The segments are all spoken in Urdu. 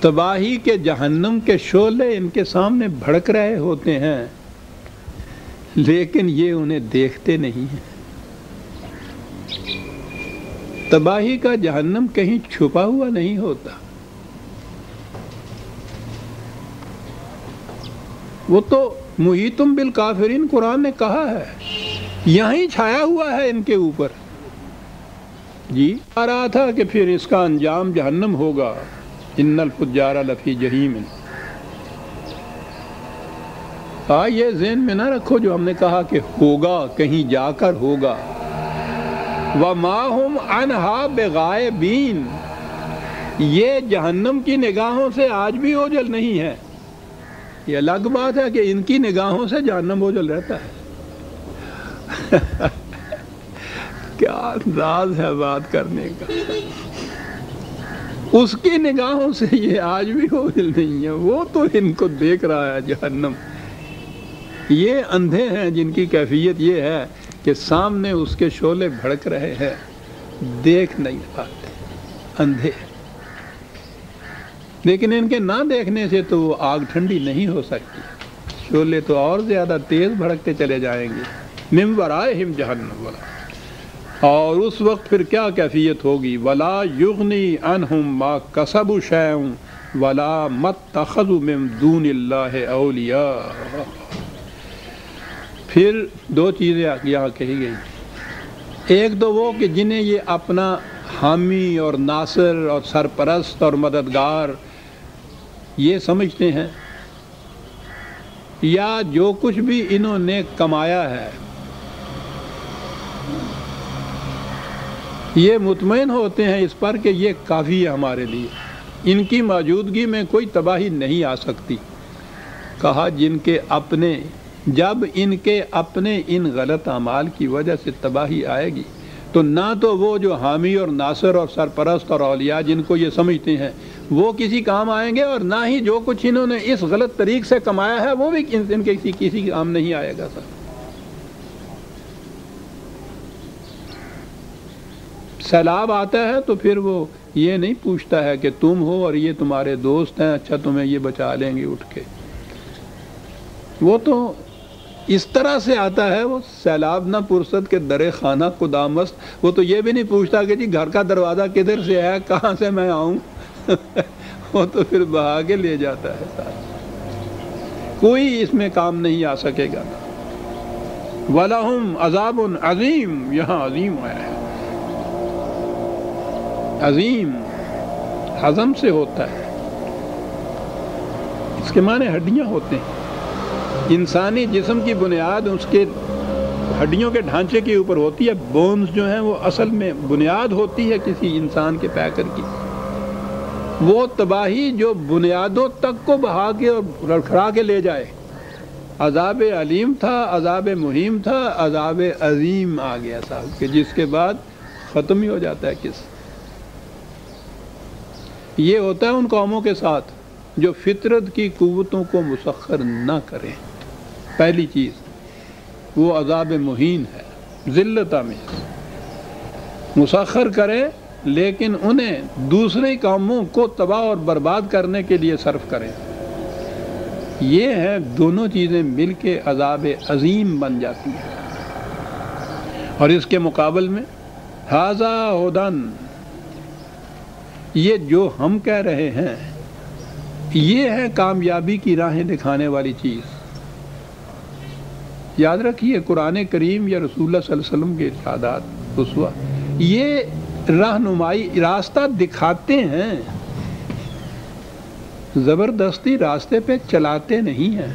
تباہی کے جہنم کے شعلے ان کے سامنے بھڑک رہے ہوتے ہیں، لیکن یہ انہیں دیکھتے نہیں ہیں۔ تباہی کا جہنم کہیں چھپا ہوا نہیں ہوتا، وہ تو محیطم بالکافرین قرآن نے کہا ہے، یہیں چھایا ہوا ہے ان کے اوپر۔ جی آ رہا تھا کہ پھر اس کا انجام جہنم ہوگا، ان الفجار لفی جہیم۔ یہ ذہن میں نہ رکھو جو ہم نے کہا کہ ہوگا، کہیں جا کر ہوگا۔ وَمَا هُمْ عَنْهَا بِغَائِبِينَ، یہ جہنم کی نگاہوں سے آج بھی اوجھل نہیں ہے۔ یہ الگ بات ہے کہ ان کی نگاہوں سے جہنم اوجھل رہتا ہے۔ کیا انداز ہے بات کرنے کا۔ اس کی نگاہوں سے یہ آج بھی اوجھل نہیں ہے، وہ تو ان کو دیکھ رہا ہے جہنم۔ یہ اندھے ہیں جن کی کیفیت یہ ہے کہ سامنے اس کے شعلے بھڑک رہے ہیں، دیکھ نہیں پاتے، اندھے۔ لیکن ان کے نہ دیکھنے سے تو وہ آگ ٹھنڈی نہیں ہو سکتی، شعلے تو اور زیادہ تیز بھڑکتے چلے جائیں گے۔ من ورائہم جہنم، اور اس وقت پھر کیا کیفیت ہوگی؟ وَلَا يُغْنِي عَنْهُمْ مَا كَسَبُوا شَيْئًا وَلَا مَا اتَّخَذُوا مِن دُونِ اللَّهِ أَوْلِيَاءَ۔ پھر دو چیزیں یہاں کہی گئی، ایک تو وہ کہ جنہیں یہ اپنا حامی اور ناصر اور سرپرست اور مددگار یہ سمجھتے ہیں، یا جو کچھ بھی انہوں نے کمایا ہے یہ مطمئن ہوتے ہیں اس پر کہ یہ کافی ہے ہمارے لیے، ان کی موجودگی میں کوئی تباہی نہیں آ سکتی۔ کہا جن کے اپنے، جب ان کے اپنے ان غلط اعمال کی وجہ سے تباہی آئے گی تو نہ تو وہ جو حامی اور ناصر اور سرپرست اور اولیاء جن کو یہ سمجھتے ہیں وہ کسی کام آئیں گے، اور نہ ہی جو کچھ انہوں نے اس غلط طریق سے کمایا ہے وہ بھی ان کے کسی کام نہیں آئے گا۔ سر سیلاب آتا ہے تو پھر وہ یہ نہیں پوچھتا ہے کہ تم ہو اور یہ تمہارے دوست ہیں، اچھا تمہیں یہ بچا لیں گے اٹھ کے۔ وہ تو اس طرح سے آتا ہے، وہ سیلاب نہ پرست کے در خانہ قدامست، وہ تو یہ بھی نہیں پوچھتا کہ جی گھر کا دروازہ کدھر سے ہے، کہاں سے میں آؤں۔ وہ تو پھر بہا کے لے جاتا ہے ساتھ، کوئی اس میں کام نہیں آ سکے گا۔ وَلَهُمْ عَذَابٌ عَظِيمٌ، یہاں عظیم آیا ہے۔ عظیم ہضم سے ہوتا ہے، اس کے معنی ہڈیاں ہوتے ہیں۔ انسانی جسم کی بنیاد اس کے ہڈیوں کے ڈھانچے کے اوپر ہوتی ہے، بونز جو ہیں وہ اصل میں بنیاد ہوتی ہے کسی انسان کے پیکر کی۔ وہ تباہی جو بنیادوں تک کو بہا کے اور لڑکھڑا کے لے جائے، عذاب علیم تھا، عذاب مہیم تھا، عذاب عظیم آ گیا صاحب، کہ جس کے بعد ختم ہی ہو جاتا ہے قصہ۔ یہ ہوتا ہے ان قوموں کے ساتھ جو فطرت کی قوتوں کو مسخر نہ کریں۔ پہلی چیز وہ عذاب مہین ہے، ذلت آمیز، مسخر کریں لیکن انہیں دوسرے قوموں کو تباہ اور برباد کرنے کے لیے صرف کریں۔ یہ ہے دونوں چیزیں مل کے عذاب عظیم بن جاتی ہیں۔ اور اس کے مقابل میں ھذا ھدی، یہ جو ہم کہہ رہے ہیں یہ ہے کامیابی کی راہیں دکھانے والی چیز۔ یاد رکھیے قرآن کریم یا رسول اللہ صلی اللہ علیہ وسلم کے ارشادات اسوہ یہ رہنمائی، راستہ دکھاتے ہیں، زبردستی راستے پہ چلاتے نہیں ہیں۔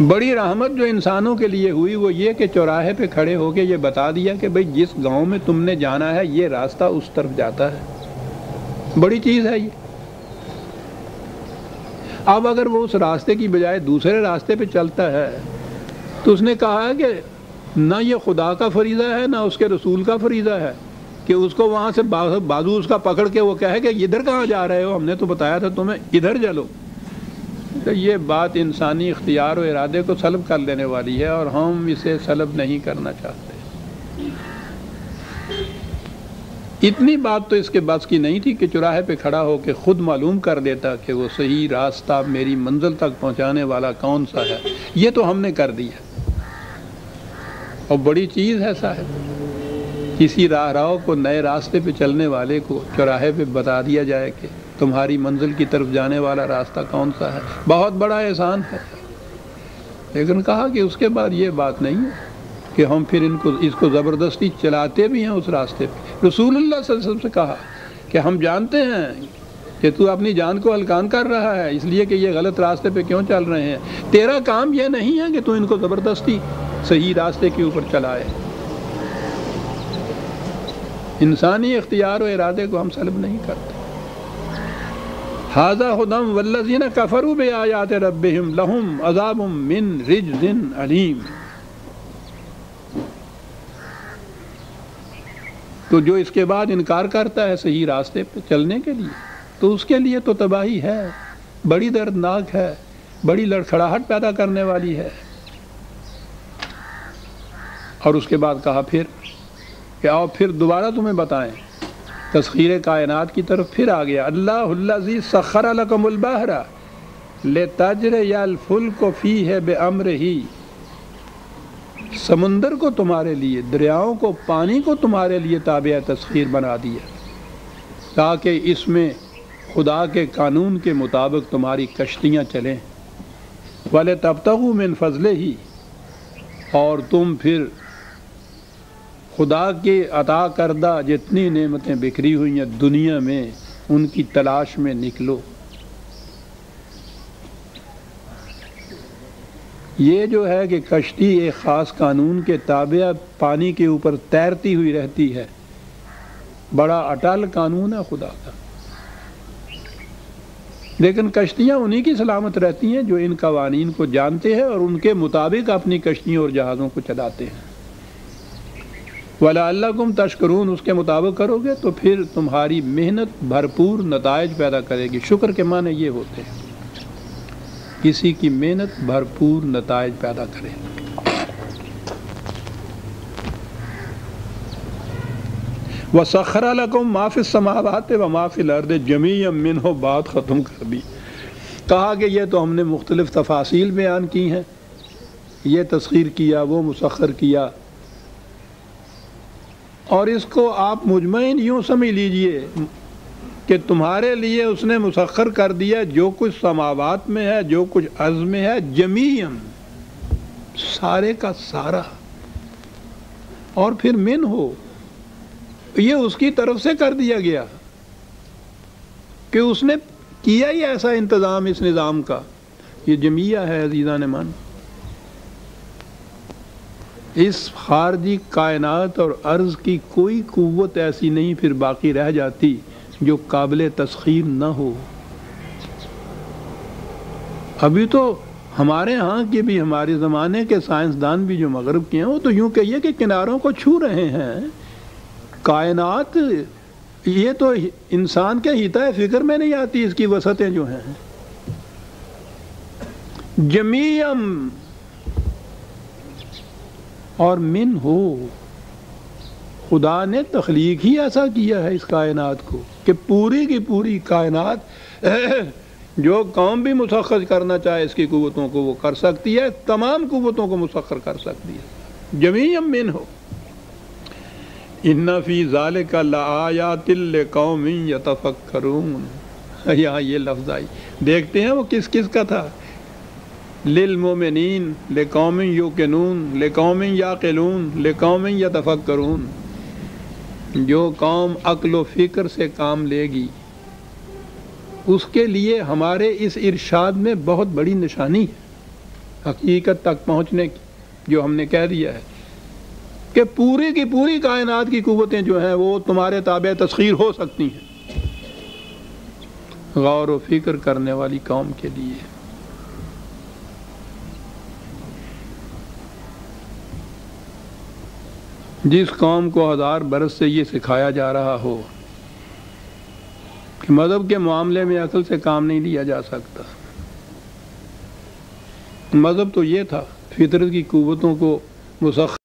بڑی رحمت جو انسانوں کے لیے ہوئی وہ یہ کہ چوراہے پہ کھڑے ہو کے یہ بتا دیا کہ بھئی جس گاؤں میں تم نے جانا ہے یہ راستہ اس طرف جاتا ہے۔ بڑی چیز ہے یہ۔ اب اگر وہ اس راستے کی بجائے دوسرے راستے پہ چلتا ہے تو اس نے کہا ہے کہ نہ یہ خدا کا فریضہ ہے نہ اس کے رسول کا فریضہ ہے کہ اس کو وہاں سے بازو اس کا پکڑ کے وہ کہے کہ ادھر کہاں جا رہے ہو، ہم نے تو بتایا تھا تمہیں ادھر چلو۔ تو یہ بات انسانی اختیار و ارادے کو سلب کر لینے والی ہے، اور ہم اسے سلب نہیں کرنا چاہتے۔ اتنی بات تو اس کے بس کی نہیں تھی کہ چوراہے پہ کھڑا ہو کے خود معلوم کر دیتا کہ وہ صحیح راستہ میری منزل تک پہنچانے والا کون سا ہے۔ یہ تو ہم نے کر دیا، اور بڑی چیز ہے صاحب، کسی راہراؤ کو نئے راستے پہ چلنے والے کو چوراہے پہ بتا دیا جائے کہ تمہاری منزل کی طرف جانے والا راستہ کون سا ہے، بہت بڑا احسان ہے۔ لیکن کہا کہ اس کے بعد یہ بات نہیں ہے کہ ہم پھر اس کو زبردستی چلاتے بھی ہیں اس راستے پہ۔ رسول اللہ صلی اللہ علیہ وسلم سے کہا کہ ہم جانتے ہیں کہ تو اپنی جان کو ہلکان کر رہا ہے، اس لیے کہ یہ غلط راستے پہ کیوں چل رہے ہیں، تیرا کام یہ نہیں ہے کہ تو ان کو زبردستی صحیح راستے کے اوپر چلائے۔ انسانی اختیار و ارادے کو ہم سلب نہیں کرتے۔ ھذا ھدی والذین کفروا بآیات ربہم لہم عذاب من رجز علیم۔ تو جو اس کے بعد انکار کرتا ہے صحیح راستے پہ چلنے کے لیے، تو اس کے لیے تو تباہی ہے، بڑی دردناک ہے، بڑی لڑکھڑاہٹ پیدا کرنے والی ہے۔ اور اس کے بعد کہا پھر کہ آؤ پھر دوبارہ تمہیں بتائیں، تسخیر کائنات کی طرف پھر آ گیا۔ اللہ الذی سخر لکم البحر لتجری الفلک فیہ بامرہ، سمندر کو تمہارے لیے، دریاؤں کو، پانی کو تمہارے لیے تابع تسخیر بنا دیا تاکہ اس میں خدا کے قانون کے مطابق تمہاری کشتیاں چلیں۔ وَلِتَبْتَغُوا مِنْ فَضْلِهِ، اور تم پھر خدا کے عطا کردہ جتنی نعمتیں بکھری ہوئی ہیں دنیا میں، ان کی تلاش میں نکلو۔ یہ جو ہے کہ کشتی ایک خاص قانون کے تابع پانی کے اوپر تیرتی ہوئی رہتی ہے، بڑا اٹل قانون ہے خدا کا، لیکن کشتیاں انہی کی سلامت رہتی ہیں جو ان قوانین کو جانتے ہیں اور ان کے مطابق اپنی کشتیوں اور جہازوں کو چلاتے ہیں۔ وَلَعَلَّكُمْ تَشْكُرُونَ، اس کے مطابق کرو گے تو پھر تمہاری محنت بھرپور نتائج پیدا کرے گی۔ شکر کے معنی یہ ہوتے ہیں، کسی کی محنت بھرپور نتائج پیدا کرے۔ وَسَخَّرَ لَكُم مَّا فِي السَّمَاوَاتِ وَمَا فِي الْأَرْضِ جَمِيعًا مِّنْهُ، بات ختم کر دی۔ کہا کہ یہ تو ہم نے مختلف تفاصیل بیان کی ہیں، یہ تسخیر کیا، وہ مسخر کیا، اور اس کو آپ مجمعین یوں سمجھ لیجئے کہ تمہارے لیے اس نے مسخر کر دیا جو کچھ سماوات میں ہے، جو کچھ ارض میں ہے، جمیعاً، سارے کا سارا، اور پھر من ہو، یہ اس کی طرف سے کر دیا گیا کہ اس نے کیا ہی ایسا انتظام اس نظام کا۔ یہ جمیعہ ہے عزیزان من، اس خارجی کائنات اور ارض کی کوئی قوت ایسی نہیں پھر باقی رہ جاتی جو قابل تسخیر نہ ہو۔ ابھی تو ہمارے ہاں کے بھی، ہمارے زمانے کے سائنسدان بھی جو مغرب کے ہیں، وہ تو یوں کہیے کہ کناروں کو چھو رہے ہیں۔ کائنات یہ تو انسان کے حیطۂ فکر میں نہیں آتی، اس کی وسعتیں جو ہیں۔ جمیعاً، اور من ہو، خدا نے تخلیق ہی ایسا کیا ہے اس کائنات کو کہ پوری کی پوری کائنات جو قوم بھی مسخر کرنا چاہے اس کی قوتوں کو وہ کر سکتی ہے، تمام قوتوں کو مسخر کر سکتی ہے۔ جمیعاً من ہو۔ ان فی ذالک لآیات لقوم یتفکرون، یہاں یہ لفظ آئی، دیکھتے ہیں وہ کس کس کا تھا۔ للمؤمنین، لقوم یوقنون، لقوم یعقلون، لقوم یتفکرون، جو قوم عقل و فکر سے کام لے گی اس کے لیے ہمارے اس ارشاد میں بہت بڑی نشانی ہے حقیقت تک پہنچنے کی، جو ہم نے کہہ دیا ہے کہ پوری کی پوری کائنات کی قوتیں جو ہیں وہ تمہارے تابع تسخیر ہو سکتی ہیں، غور و فکر کرنے والی قوم کے لیے۔ جس قوم کو 1000 برس سے یہ سکھایا جا رہا ہو کہ مذہب کے معاملے میں عقل سے کام نہیں لیا جا سکتا، مذہب تو یہ تھا فطرت کی قوتوں کو مسخر